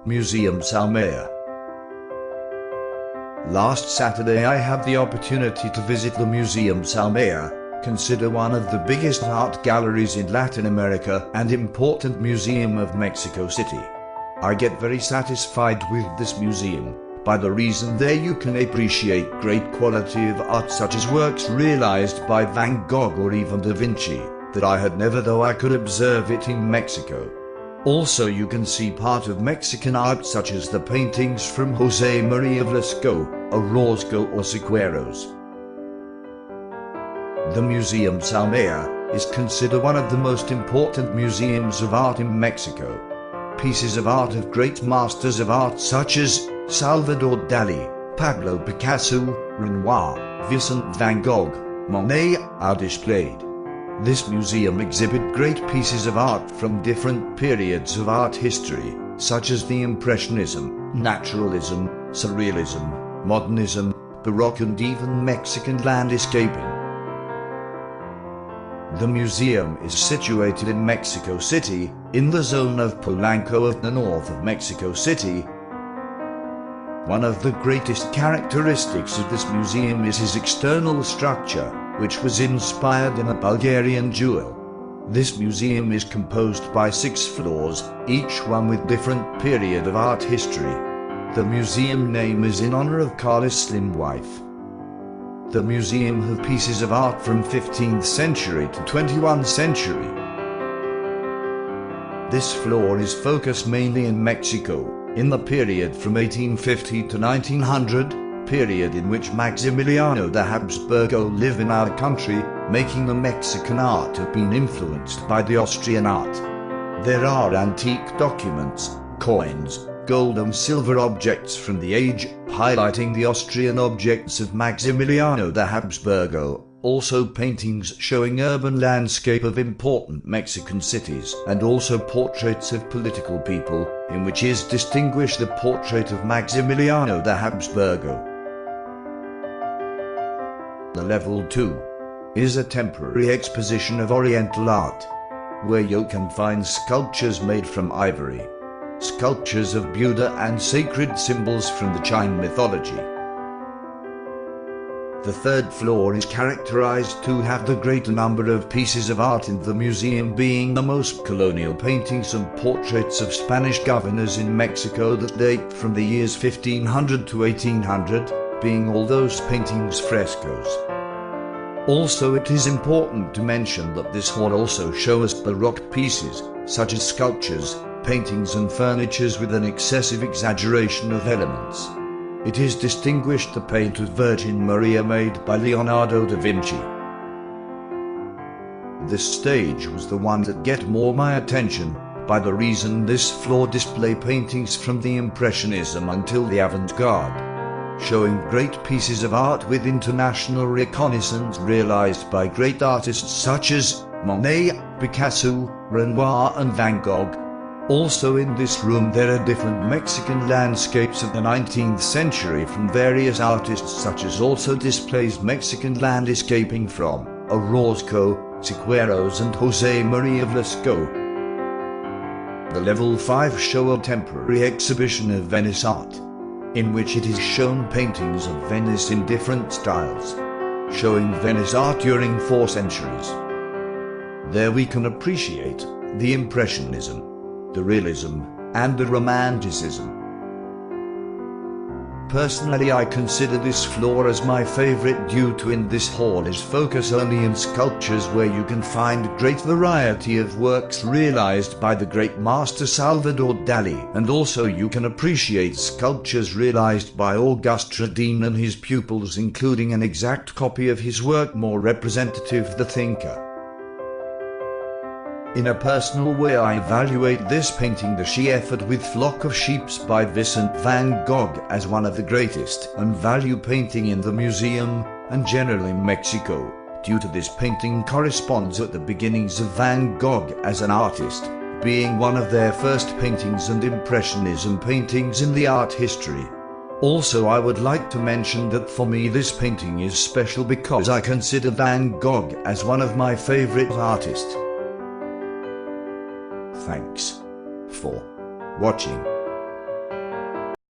Museum SOUMAYA. Last Saturday I had the opportunity to visit the Museum SOUMAYA, considered one of the biggest art galleries in Latin America and important museum of Mexico City. I get very satisfied with this museum, by the reason there you can appreciate great quality of art such as works realized by Van Gogh or even Da Vinci, that I had never though I could observe it in Mexico. Also you can see part of Mexican art such as the paintings from José María Velasco, Orozco or Siqueiros. The Museum SOUMAYA is considered one of the most important museums of art in Mexico. Pieces of art of great masters of art such as Salvador Dali, Pablo Picasso, Renoir, Vincent van Gogh, Monet are displayed. This museum exhibits great pieces of art from different periods of art history, such as the Impressionism, Naturalism, Surrealism, Modernism, Baroque and even Mexican landscaping. The museum is situated in Mexico City, in the zone of Polanco at the north of Mexico City. One of the greatest characteristics of this museum is its external structure, which was inspired in a Bulgarian jewel. This museum is composed by 6 floors, each one with different period of art history. The museum name is in honor of Carlos Slim's wife. The museum has pieces of art from 15th century to 21st century. This floor is focused mainly in Mexico, in the period from 1850 to 1900, period in which Maximiliano de Habsburgo lived in our country, making the Mexican art have been influenced by the Austrian art. There are antique documents, coins, gold and silver objects from the age, highlighting the Austrian objects of Maximiliano de Habsburgo, also paintings showing urban landscape of important Mexican cities, and also portraits of political people, in which is distinguished the portrait of Maximiliano de Habsburgo. The level 2 is a temporary exposition of Oriental art, where you can find sculptures made from ivory, sculptures of Buddha and sacred symbols from the Chinese mythology. The 3rd floor is characterized to have the greater number of pieces of art in the museum, being the most colonial paintings and portraits of Spanish governors in Mexico that date from the years 1500 to 1800, being all those paintings frescoes. Also it is important to mention that this hall also shows Baroque pieces, such as sculptures, paintings and furnitures with an excessive exaggeration of elements. It is distinguished the paint of Virgin Maria made by Leonardo da Vinci. This stage was the one that get more my attention, by the reason this floor display paintings from the Impressionism until the avant-garde, showing great pieces of art with international reconnaissance realized by great artists such as Monet, Picasso, Renoir and Van Gogh. Also in this room there are different Mexican landscapes of the 19th century from various artists such as also displays Mexican landscaping from Orozco, Siqueiros and José María Velasco. The level 5 show a temporary exhibition of Venice art, in which it is shown paintings of Venice in different styles, showing Venice art during 4 centuries. There we can appreciate the Impressionism, the Realism, and the Romanticism. Personally I consider this floor as my favorite due to in this hall is focus only in sculptures where you can find great variety of works realized by the great master Salvador Dali, and also you can appreciate sculptures realized by Auguste Rodin and his pupils, including an exact copy of his work more representative of the thinker. In a personal way I evaluate this painting The She Effort with Flock of Sheeps by Vincent van Gogh as one of the greatest and value painting in the museum and generally in Mexico, due to this painting corresponds at the beginnings of Van Gogh as an artist, being one of their first paintings and Impressionism paintings in the art history. Also I would like to mention that for me this painting is special because I consider Van Gogh as one of my favorite artists. Thanks for watching.